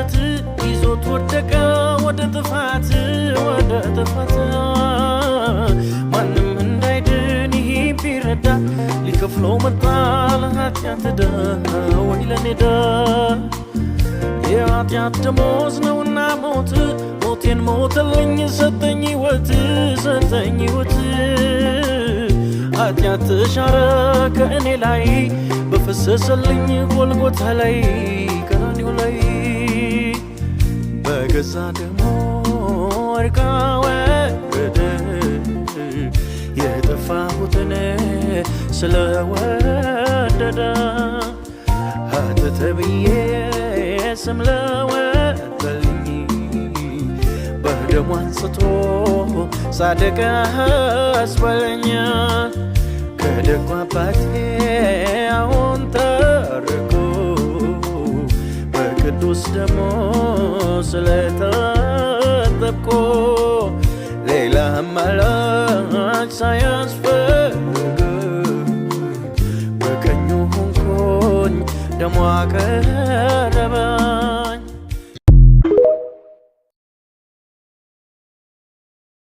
ሐሰት ይዞት ወደቀ ወደ ጥፋት ማንም እንዳይድን ይሄ ቢረዳ ሊከፍለው መጣ ለኃጢአት ዕዳ ወይ ለኔ ዕዳ የኃጢአት ደሞዝ ነውና ሞት ሞቴን ሞተልኝ ሰጠኝ ሕይወት ኃጢአት ተሻረ ከእኔ ላይ በፈሰሰልኝ ጎልጎታ ላይ ቀራንዮ ላይ በገዛ ደሙ ወርቃ ወረደ የጠፋሁትን ስለወደደ ኃጢአት ተብዬ ስም ለወጠልኝ በደሙ አንጽቶ ጻድቅ አስባለኛል ከደጉ አባቴ አሁን ተርኮ በቅዱስ ደሙ ስለታጠብኩ ሌላ አማላጭ ሳያስፈልግ በቀኙ ሆንኩኝ ደሙ